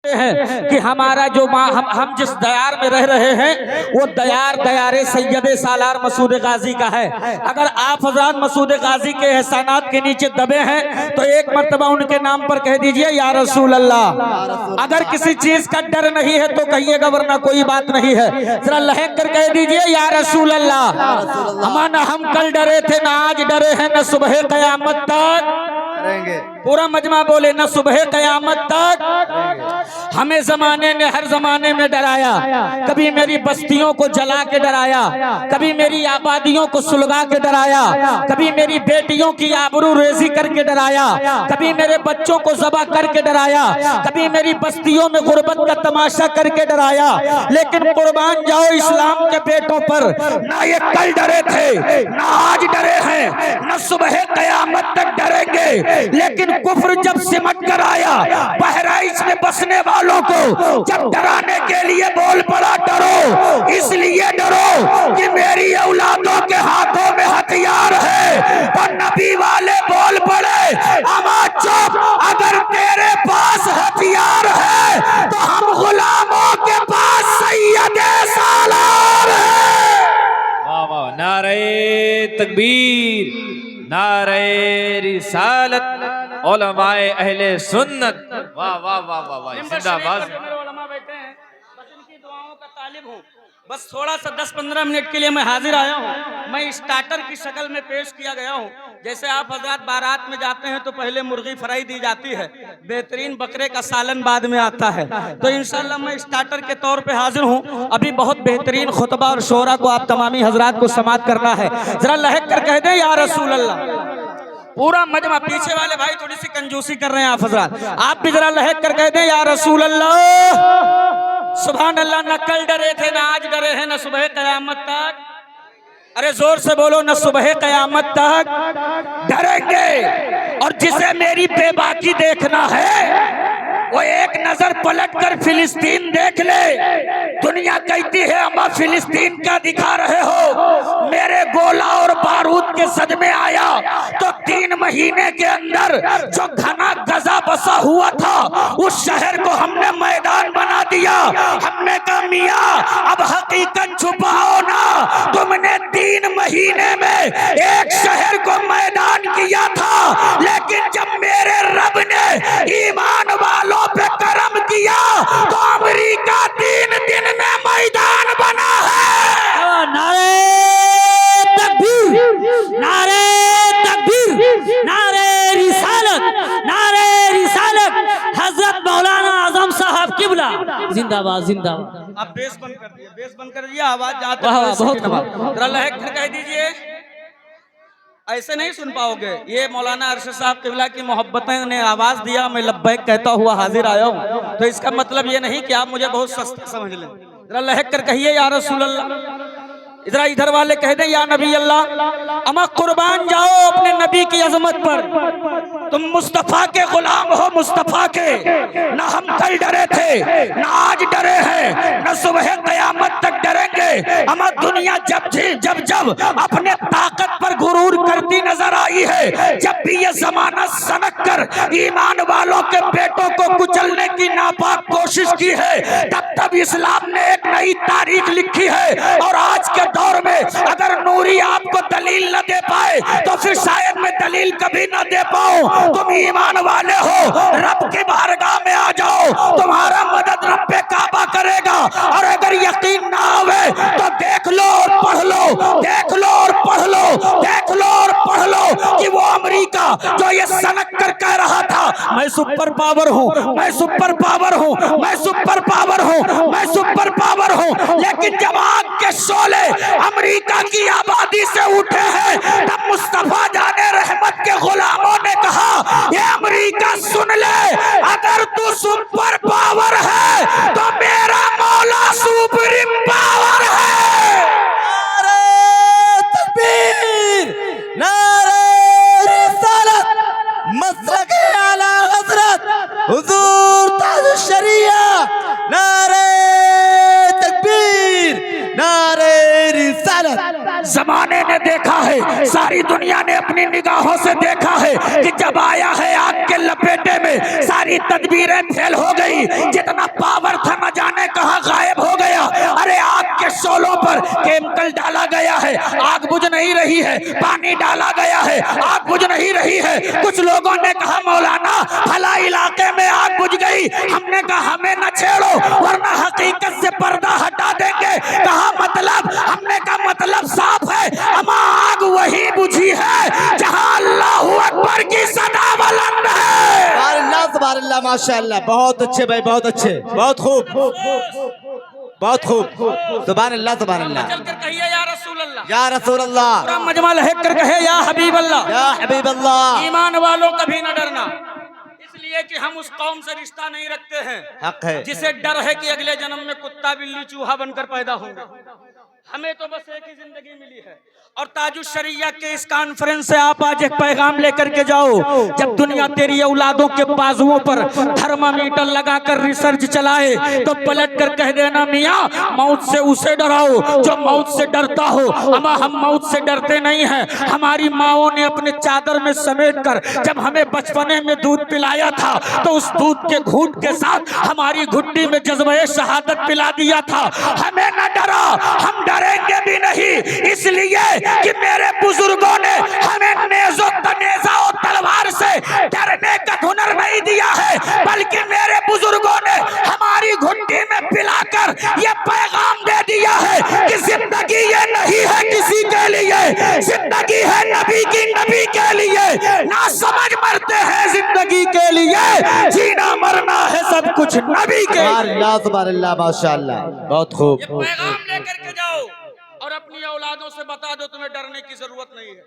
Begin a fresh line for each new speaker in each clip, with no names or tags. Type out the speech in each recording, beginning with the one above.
हैं कि हमारा जो हम जिस दयार में रह रहे हैं वो दयार दयारे सैयद सालार मसूद गाजी का है। अगर आप हजरात मसूद गाजी के एहसानात के नीचे दबे हैं तो एक मर्तबा उनके नाम पर कह दीजिए या रसूल अल्लाह। अगर किसी चीज का डर नहीं है तो कहिएगा, वरना कोई बात नहीं है। जरा लहक कर कह दीजिए या रसूल अल्लाह। अमाना हम कल डरे थे ना आज डरे हैं, न सुबह कयामत तक पूरा मजमा बोले न सुबह कयामत तक। हमें जमाने ने हर जमाने में डराया, कभी मेरी बस्तियों को जला के डराया, कभी मेरी आबादियों को सुलगा के डराया, कभी मेरी बेटियों की आबरू रेजी करके डराया, कभी मेरे बच्चों को ज़बा करके डराया, कभी मेरी बस्तियों में गुर्बत का तमाशा करके डराया। लेकिन कुर्बान जाओ इस्लाम के बेटों पर, ना ये कल डरे थे ना आज डरे हैं, न सुबह कयामत तक डरेंगे। लेकिन कुफ्र जब सिमट कर आया, बहराइच में बसने वालों को जब डराने के लिए बोल पड़ा डरो, इसलिए डरो कि मेरी औलादों के हाथों में हथियार है। तो नबी वाले बोल पड़े अमा चुप, अगर तेरे पास हथियार है तो हम गुलामों के पास सैयद सालार है।
वाह वाह, नारे तकबीर, नारे रिसालत, उलमाए अहले सुन्नत। वाह वाह वाह वाह वाह, जिंदाबाद।
उलमा बैठे हैं, बस इनकी दुआओं का तालिब हूँ। बस थोड़ा सा 10-15 मिनट के लिए मैं हाजिर आया हूँ। मैं स्टार्टर की शक्ल में पेश किया गया हूँ। जैसे आप हजरात बारात में जाते हैं तो पहले मुर्गी फ्राई दी जाती है, बेहतरीन बकरे का सालन बाद में आता है। तो इंशाल्लाह मैं स्टार्टर के तौर पे हाजिर हूँ। अभी बहुत बेहतरीन खुतबा और शोरा को आप तमामी हजरात को समात करना है। जरा लहक कर कह दे या रसूल अल्लाह। पूरा मजमा, पीछे वाले भाई थोड़ी सी कंजूसी कर रहे हैं आप हजरात, आप भी जरा लहक कर कह दे या रसूल अल्लाह। सुभान अल्लाह। न कल डरे थे ना आज डरे हैं, न सुबह कयामत तक, अरे जोर से बोलो, न सुबह कयामत तक डरेंगे। और जिसे मेरी बेबाकी देखना है वो एक नजर पलट कर फिलिस्तीन देख ले। दुनिया कहती है अम्मा फिलिस्तीन का दिखा रहे हो, मेरे गोला और बारूद के सदमे आया तो 3 महीने के अंदर जो घना गजा बसा हुआ था उस शहर को हमने मैदान बना दिया। हमने कहा मियां अब हकीकत छुपाओ ना, तुमने 3 महीने में एक शहर को मैदान किया था, लेकिन जब मेरे रब ने ईमान वालों पे करम किया तो अमेरिका 3 दिन में मैदान बना है।
नारे तकबीर, नारे तकबीर, नारे रिसालत, नारे रिसालत। हजरत मौलाना आजम साहब किबला जिंदाबाद जिंदाबाद।
आप बेस बंद कर दिए, बेस बंद कर दिया, आवाज जाती
है।
बहुत जरा लहक कर कह दीजिए, ऐसे नहीं सुन पाओगे। ये मौलाना अरशद साहब किबला की मोहब्बतें ने आवाज दिया, मैं लब्बैक कहता हुआ हाजिर आया हूँ, तो इसका मतलब ये नहीं कि आप मुझे बहुत सस्ता समझ लें। जरा लहक कर कहिए या रसूल अल्लाह। इधर इधर वाले कह दे या नबी अल्लाह। अमा कुर्बान जाओ अपने नबी की अजमत पर, तुम मुस्तफा के गुलाम हो, मुस्तफा के। ना हम कल डरे थे ना आज डरे हैं, न सुबह कयामत तक डरेंगे। अमा दुनिया जब जब अपने ताकत पर गुरूर करती नजर आई है, जब भी ये जमाना सनक कर ईमान वालों के बेटों को कुचलने की नापाक कोशिश की है, तब इस्लाम ने एक नई तारीख लिखी है। और आज के दौर में अगर नूरी आपको दलील न दे पाए तो फिर शायद मैं दलील कभी न दे पाऊं। तुम ईमान वाले हो, रब की बारगाह में आ जाओ, तुम्हारा मदद रब पे काबा करेगा। और अगर यकीन ना आवे तो देख लो और पढ़ लो, देख लो और पढ़ लो, देख लो और पढ़ लो कि वो अमेरिका जो ये सनक कर कह रहा था मैं सुपर पावर हूँ, मैं सुपर पावर हूँ, मैं सुपर पावर हूँ, मैं सुपर पावर हूँ, लेकिन जब आग के शोले अमेरिका की आबादी से उठे हैं तब मुस्तफा जाने रहमत के गुलामों ने कहा ये अमेरिका सुन ले, अगर तू सुपर पावर है तो मेरा मौला सुप्रीम पावर है।
नारे तकबीर, नारे रिसालत, मसलक आला हजरत हुजूर ताज शरिया। नारे तकबीर, नारे रिसालत।
जमाने ने देखा है, सारी दुनिया ने अपनी निगाहों से देखा है कि जब आया है आग के लपेटे में सारी तदबीरें फेल हो गई। जितना पानी डाला गया है, आग बुझ नहीं रही है। कुछ लोगों ने कहा मौलाना फला इलाके में आग बुझ गई, हमने कहा हमें न छेड़ो वरना हकीकत से पर्दा हटा देंगे। कहा मतलब, हमने कहा मतलब साफ है, अमा आग वही बुझी है जहां अल्लाहू अकबर की सदा बुलंद है।
सुभान अल्लाह माशाअल्लाह, बहुत अच्छे भाई, बहुत अच्छे, बहुत खूब, बहुत खूब। सुभान अल्लाह सुभान अल्लाह।
चलकर कहिए या रसूल अल्लाह,
या रसूल अल्लाह,
पूरा मजमा लहक कर कहे या हबीब अल्लाह।
या हबीब अल्लाह।
ईमान वालों कभी न डरना, इसलिए कि हम उस कौम से रिश्ता नहीं रखते हैं
हक है।
जिसे डर है कि अगले जन्म में कुत्ता बिल्ली चूहा बनकर पैदा होंगे। हमें तो बस एक ही जिंदगी मिली है। और ताजुश शरिया के इस कॉन्फ्रेंस से आप आज एक पैगाम लेकर के जाओ, जब दुनिया तेरी औलादों के बाजुओं पर थर्मामीटर लगाकर रिसर्च चलाए तो पलट कर कह देना मियाँ मौत से उसे डराओ जो मौत से डरता हो। अमा हम मौत से डरते नहीं हैं। हमारी माओं ने अपने चादर में समेट कर जब हमें बचपने में दूध पिलाया था तो उस दूध के घूंट के साथ हमारी घुट्टी में जज्बे शहादत पिला दिया था। हमें न डरा, हम डरेंगे भी नहीं, इसलिए कि मेरे बुजुर्गों ने हमें नेज़ो तनेज़ा और तलवार से डरने का हुनर नहीं दिया है, बल्कि मेरे बुजुर्गों ने हमारी घुट्टी में पिलाकर ये पैगाम दे दिया है कि जिंदगी ये नहीं है किसी के लिए, जिंदगी है नबी की, नबी के लिए। ना समझ मरते हैं जिंदगी के लिए, जीना मरना है सब कुछ नबी के लिए।
सुभान अल्लाह माशाअल्लाह, बहुत खूब।
पैगाम लेकर के जाओ और अपनी औलादों से बता दो तुम्हें डरने की जरूरत नहीं है।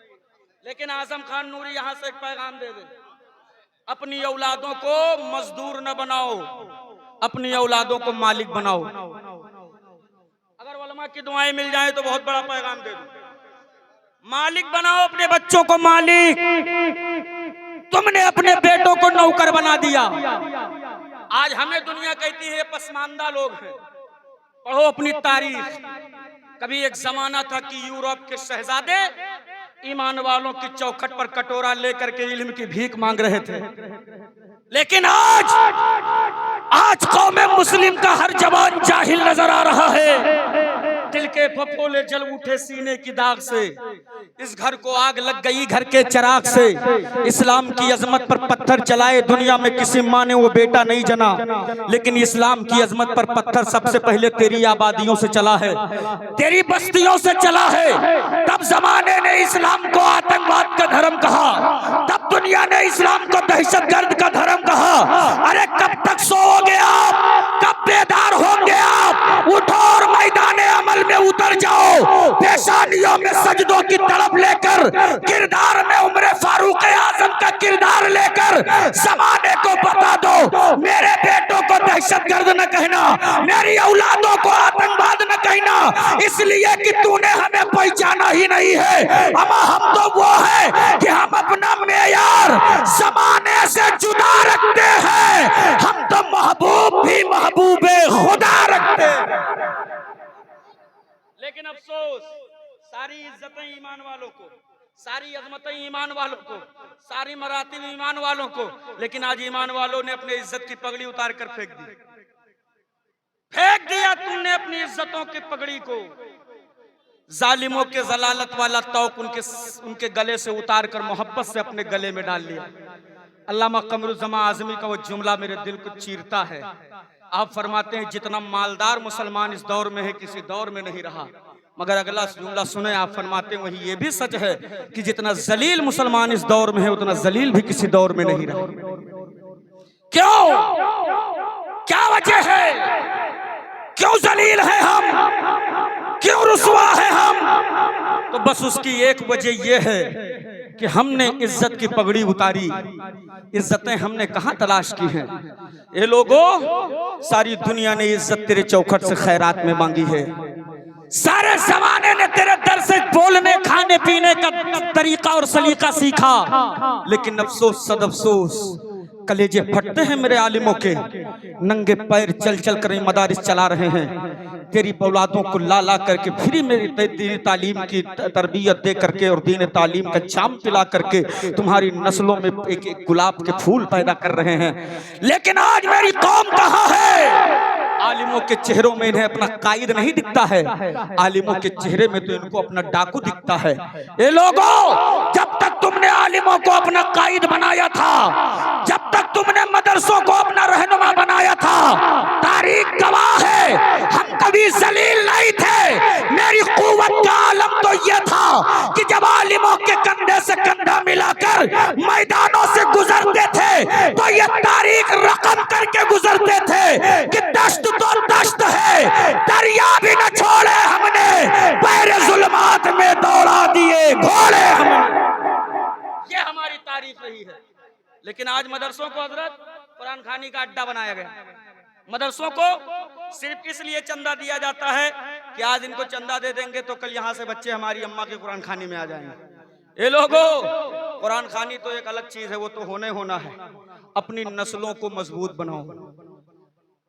लेकिन आजम खान नूरी यहाँ से एक पैगाम दे दे, अपनी औलादों को मजदूर न बनाओ, अपनी औलादों को मालिक बनाओ। अगर उलमा की दुआएं मिल जाए तो बहुत बड़ा पैगाम दे दो। मालिक बनाओ अपने बच्चों को, मालिक। तुमने अपने बेटों को नौकर बना दिया। आज हमें दुनिया कहती है पसमानदा लोग हैं। पढ़ो अपनी तारीख। कभी एक जमाना था कि यूरोप के शहजादे ईमान वालों की चौखट पर कटोरा लेकर के इल्म की भीख मांग रहे थे, लेकिन आज कौम मुस्लिम का हर जवान जाहिल नजर आ रहा है। दिल के फफोले जल उठे सीने की दाग से, इस घर को आग लग गई घर के चिराग से। इस्लाम की अजमत पर पत्थर चलाए दुनिया में किसी माँ ने वो बेटा नहीं जना, लेकिन इस्लाम की अजमत पर पत्थर सबसे पहले तेरी आबादियों से चला है, तेरी बस्तियों से चला है। तब जमाने ने इस्लाम को आतंकवाद का धर्म कहा, तब दुनिया ने इस्लाम को दहशतगर्द का धर्म कहा। अरे कब तक सोओगे आप, कब बेदार होंगे आप? उठो और मैदान अमल में उतर जाओ। पेशानियों में सजदों की तड़प लेकर, किरदार में उम्र फारूक आजम का किरदार लेकर जमाने को बता दो, मेरे बेटों को दहशतगर्द न कहना, मेरी औलादों को आतंकवाद न कहना, इसलिए कि तूने हमें पहचाना ही नहीं है। अमा हम तो वो है कि हम अपना मेयार जमाने से जुदा रखते हैं। हम तो महबूब भी महबूबे खुदा रखते हैं। लेकिन अफसोस, सारी इज्जतें ईमान वालों को, सारी अजमतें ईमान वालों को, सारी मरातिब ईमान वालों को, लेकिन आज ईमान वालों ने अपनी इज्जत की पगड़ी उतार कर फेंक दी। फेंक दिया तुमने अपनी इज्जतों की पगड़ी को। जालिमों के जलालत वाला तौक उनके गले से उतार कर मोहब्बत से अपने गले में डाल लिया। अल्लामा कमरुज़्ज़मा आज़मी का वो जुमला मेरे दिल को चीरता है। आप फरमाते हैं जितना मालदार मुसलमान इस दौर में है किसी दौर में नहीं रहा, मगर अगला जुमला सुने, आप फरमाते हैं वही ये भी सच है कि जितना जलील मुसलमान इस दौर में है उतना जलील भी किसी दौर में नहीं रहा। क्यों? क्या वजह है? क्यों जलील है हम? क्यों रुसवा है हम? तो बस उसकी एक वजह यह है कि हमने इज्जत की पगड़ी उतारी। इज्जतें हमने कहां तलाश की हैं? ये लोगों, सारी दुनिया ने इज्जत तेरे चौखट से खैरात में मांगी है। सारे जमाने ने तेरे दर से बोलने खाने पीने का तरीका और सलीका सीखा, लेकिन अफसोस सद अफसोस कलेजे फटते हैं मेरे आलिमों के। नंगे पैर चल चल कर मदारिस चला रहे हैं, तेरी औलादों को ला ला करके फिर मेरी दीन तालीम की तरबियत दे करके और दीन तालीम का जाम पिला करके तुम्हारी नस्लों में एक एक गुलाब के फूल पैदा कर रहे हैं। लेकिन आज मेरी कौम कहाँ है? आलिमों आलिमों के चेहरों में इन्हें अपना कायद नहीं दिखता है, आलिमों के चेहरे में तो इनको अपना डाकू दिखता है। ये लोगों, जब तक तुमने आलिमों को अपना कायद बनाया था, जब तक तुमने मदरसों को अपना रहनुमा बनाया था, तारीख गवाह है हम कभी जलील नहीं थे। मेरी कुव्वत का आलम तो यह था कि जब आलिमों के कंधे से कंधा मिलाकर मैदानों से गुजरते थे तो ये तारीख रकम करके गुजरते थे कि दश्त तो दश्त है, दरिया भी न छोड़े हमने, पैरे जुल्मात में दौड़ा दिए घोड़े हमने। ये हमारी तारीख रही है। लेकिन आज मदरसों को हजरत कुरान खानी का अड्डा बनाया गया। मदरसों को सिर्फ इसलिए चंदा दिया जाता है कि आज इनको चंदा दे देंगे तो कल यहाँ से बच्चे हमारी अम्मा के कुरान खानी में आ जाएंगे। ये लोगों, कुरान खानी तो एक अलग चीज है, वो तो होना है। अपनी नस्लों को मजबूत बनाओ,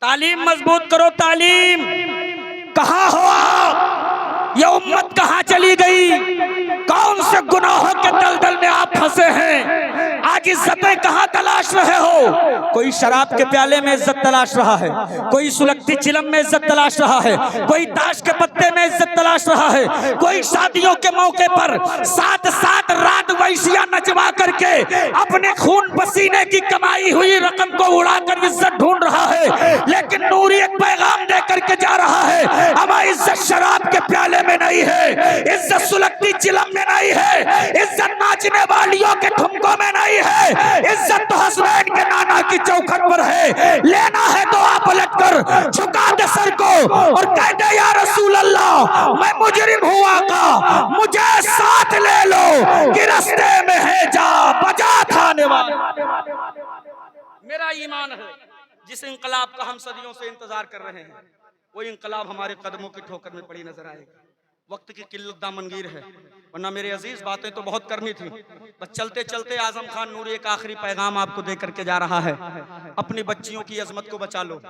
तालीम मजबूत करो। तालीम कहाँ हो आप? ये उम्मत कहाँ चली गई? कौन से गुनाहों के दलदल में आप फंसे हैं? आज इज्जतें कहाँ तलाश रहे हो? कोई शराब के प्याले में इज्जत तलाश रहा है, कोई सुलगती चिलम में इज्जत तलाश रहा है, कोई ताश के पत्ते में इज्जत तलाश रहा है, कोई शादियों के मौके पर सात सात रात वैसिया नचवा करके अपने खून पसीने की कमाई हुई रकम को उड़ाकर इज्जत ढूंढ रहा है। लेकिन नूरी एक पैगाम दे करके जा रहा है, हमारी इज्जत शराब के प्याले में नहीं है, इज्जत सुलगती चिलम में नहीं है, इज्जत नाचने वालियों के ठुमकों में नहीं है, इज्जत तो हसनैन के नाना की चौखट पर है। लेना है तो आप पलट कर झुका दे सर को और कह दे या रसूल अल्लाह, मैं मुजरिम हूँ आका, मुझे साथ ले लो कि रास्ते में है जा बजा थाने वाला। मेरा ईमान है जिस इंकलाब का हम सदियों से इंतजार कर रहे हैं, वो इंकलाब हमारे कदमों की ठोकर में पड़ी नजर आएगी। वक्त की किल्लत दामनगीर है, वरना मेरे अजीज बातें तो बहुत करनी थी। बस चलते चलते आजम खान नूरी एक आखिरी पैगाम आपको दे करके जा रहा है। अपनी बच्चियों की अजमत को बचा लो,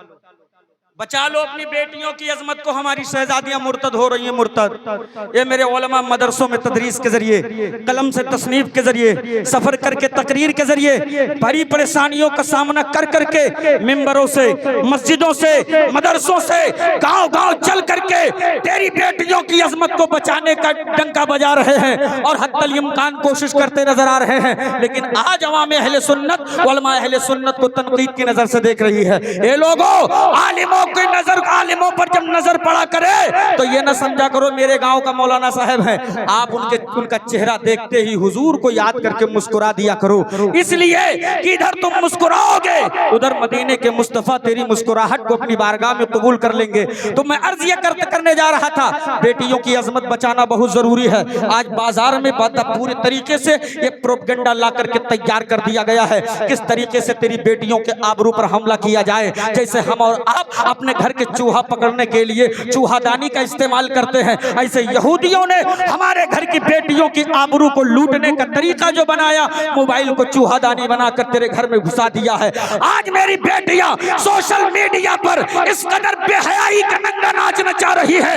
बचा लो अपनी बेटियों की अजमत को। हमारी शहजादियां मुर्तद हो रही हैं, मुर्तद। ये मेरे उलमा मदरसों में तदरीस के जरिए, कलम से तसनीफ के जरिए, सफर करके तकरीर के जरिए बड़ी परेशानियों का सामना कर करके मिंबरों से, मस्जिदों से, मदरसों से, गांव गांव चल करके तेरी बेटियों की अजमत को बचाने का डंका बजा रहे हैं और हद्दल इम्कान कोशिश करते नजर आ रहे हैं। लेकिन आज अवाम अहले सुन्नत, उलमा अहले सुन्नत को तनकीद की नजर से देख रही है। ये लोगों, आलिमों की नजर, आलिमों पर जब नजर पड़ा करे तो ये न समझा करो मेरे गांव का मौलाना साहब है। आप उनका चेहरा देखते ही हुजूर को याद करके मुस्कुरा दिया करो, इसलिए कि इधर तुम मुस्कुराओगे, उधर मदीने के मुस्तफा तेरी मुस्कुराहट को अपनी बारगाह में कबूल कर लेंगे। तो मैं अर्ज ये करने जा रहा था, बेटियों की अजमत बचाना बहुत जरूरी है। आज बाजार में पूरे तरीके से ये प्रोपगेंडा ला करके तैयार कर दिया गया है, किस तरीके से तेरी बेटियों के आबरू पर हमला किया जाए। जैसे हम और आप अपने घर के चूहा पकड़ने के लिए चूहादानी का इस्तेमाल करते हैं, ऐसे यहूदियों ने हमारे घर की बेटियों की आबरू को लूटने का तरीका जो बनाया, मोबाइल को चूहादानी बनाकर तेरे घर में घुसा दिया है। आज मेरी बेटियां सोशल मीडिया पर इस कदर बेहयाई का नंगा नाच नचा रही है,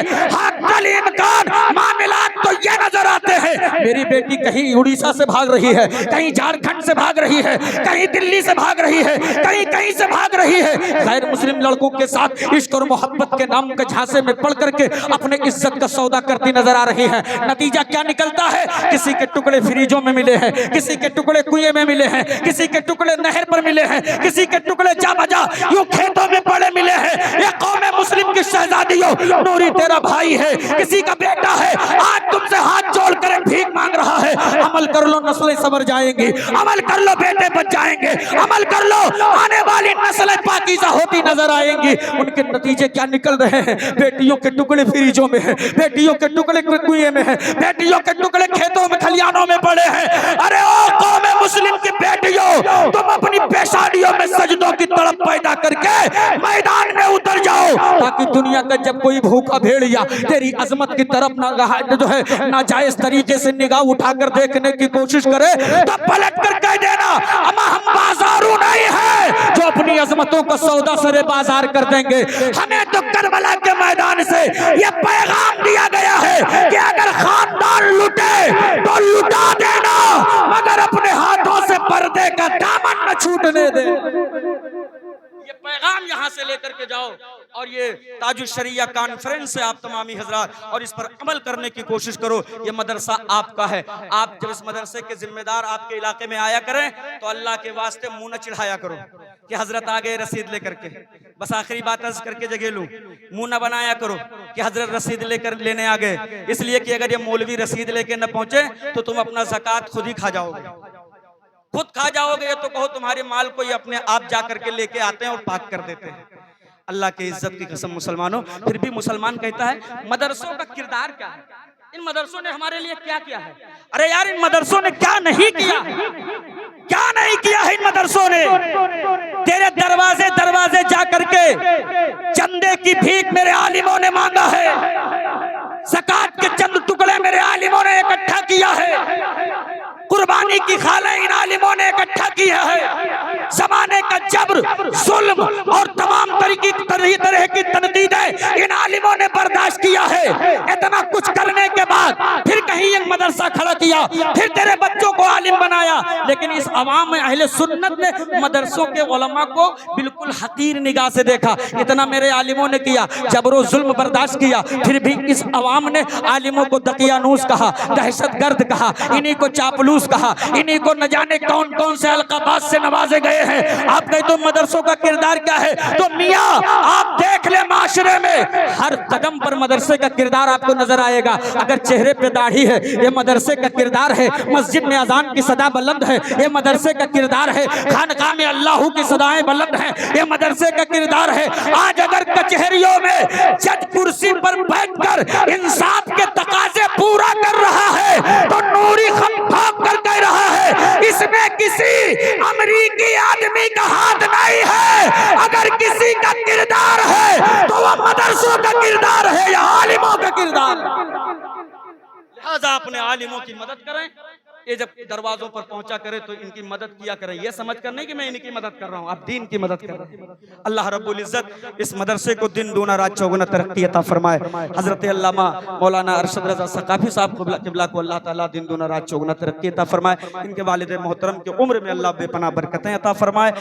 मामलात तो ये नजर आते हैं। मेरी बेटी कहीं उड़ीसा से भाग रही है, कहीं झारखंड से भाग रही है, कहीं दिल्ली से भाग रही है, कहीं कहीं से भाग रही है, गैर मुस्लिम लड़कों के साथ इश्क और मोहब्बत के नाम के झांसे में पड़ करके अपने इज्जत का सौदा करती नजर आ रही है। नतीजा क्या निकलता है? किसी के टुकड़े फ्रीजों में मिले हैं, किसी के टुकड़े कुएं में मिले हैं, किसी के टुकड़े नहर पर मिले हैं, किसी के टुकड़े जा बजा यूं खेतों में पड़े मिले हैं। ये कौम मुस्लिम की शहजादियों, नूरी तेरा भाई है, किसी का बेटा है, आज तुमसे हाथ जोड़ कर भीख मांग रहा है। अमल कर लो, नस्लें संवर जाएंगी, अमल कर लो, बेटे बच जाएंगे, अमल कर लो, आने वाली नस्लें पाकीज़ा होती नजर आएंगी। उनके नतीजे क्या निकल रहे हैं? बेटियों के टुकड़े फ्रीजों में है, बेटियों के टुकड़े कुएं में है, बेटियों के टुकड़े खेतों में खलियानों में पड़े हैं। अरे ओ कौम मुस्लिम की बेटियों, तुम अपनी पेशानियों में सजदों की तड़प पैदा करके मैदान में उतर जाओ, ताकि दुनिया का जब कोई भूखा भेड़िया तेरी अजमत की तरफ जो है नाजायज तरीके से निगाह उठाकर देखने की कोशिश करे तो पलट कर कह देना, अमा हम बाजारू नहीं है जो अपनी अजमतों का सौदा सरे बाजार कर देंगे। हमें तो करबला के मैदान से ये पैगाम दिया गया है कि अगर खानदान लुटे तो लुटा देना, मगर अपने हाथों से पर्दे का दामन न छूटने दे। ये पैगाम यहाँ से लेकर के जाओ और ये ताजुश शरिया कॉन्फ्रेंस से आप तमामी हजरात और इस पर अमल करने की कोशिश करो। ये मदरसा आपका है। आप जब इस मदरसे के जिम्मेदार आपके इलाके में आया करें तो अल्लाह के वास्ते मुंह न चिढ़ाया करो कि हजरत आ गए रसीद लेकर के। बस आखिरी बात अर्ज करके जगह लूं, मुंह न बनाया करो कि हजरत रसीद लेने आ गए, इसलिए कि अगर ये मौलवी रसीद लेके न पहुंचे तो तुम अपना ज़कात खुद ही खा जाओगे, खुद खा जाओगे। ये तो कहो तुम्हारे माल को ये अपने आप जा करके लेके आते हैं और पाक कर देते हैं। अल्लाह के इज्जत की कसम मुसलमानों, फिर भी मुसलमान कहता है मदरसों का किरदार क्या है, इन मदरसों ने हमारे लिए क्या किया है। अरे यार इन मदरसों ने क्या नहीं किया, क्या नहीं किया है इन मदरसों ने। तेरे दरवाजे दरवाजे जा करके चंदे की भीख मेरे आलिमों ने मांगा है, ज़कात के चंद टुकड़े मेरे आलिमों ने इकट्ठा किया है, कुर्बानी की खाले इन आलिमों ने इकट्ठा किया है। जमाने का जबर, जुल्म और तमाम तरह की तनकीदें इन आलिमों ने बर्दाश्त किया है। इतना कुछ करने के बाद फिर कहीं एक मदरसा खड़ा किया, फिर तेरे बच्चों को आलिम बनाया। लेकिन इस अवाम में अहले सुन्नत ने मदरसों के उलमा को बिल्कुल हकीर निगाह से देखा। इतना मेरे आलिमों ने किया, जबरो जुल्म बर्दाश्त किया, फिर भी इस अवाम ने आलिमों को दकियानूस कहा, दहशतगर्द कहा, इन्हीं को चापलूस कहा, इन्हीं को न जाने कौन कौन से अलकाबात से नवाजे गए हैं। आप कहे तो मदरसों का किरदार क्या है, तो मियाँ आप देख ले माशरे में हर कदम पर मदरसे का किरदार आपको नजर आएगा। अगर चेहरे पे दाढ़ी है ये मदरसे का किरदार है, मस्जिद में अजान की सदा बुलंद है ये मदरसे का किरदार है, खानकाह में अल्लाहू की सदाएं बुलंद है ये मदरसे का किरदार है। आज अगर कचहरियों में जज कुर्सी पर बैठकर इंसाफ के तकाजे पूरा कर रहा है तो नूरी खम फाक कर कह रहा है इसमें किसी अमरीकी आदमी का हाथ नहीं है। अगर किसी का किरदार है तो वह मदरसों का किरदार है या आलिमों का किरदार। लिहाजा अपने आलिमों की मदद करें, ये जब दरवाजों पर पहुंचा करे तो इनकी मदद किया करें, ये समझ कर नहीं कि मैं इनकी मदद कर रहा हूं, आप दीन की मदद कर रहे हैं। अल्लाह रब्बुल इज्जत इस मदरसे को दिन दूना रात चौगुना तरक्की अता फरमाए। हजरत अल्लामा मौलाना अरशद रजा सकाफी साहब किबला को अल्लाह ताला दिन दूना रात चौगुना तरक्की अता फरमाए। इनके वालिद मोहतरम की उम्र में अल्लाह बेपनाह बरकतें अता फरमाए।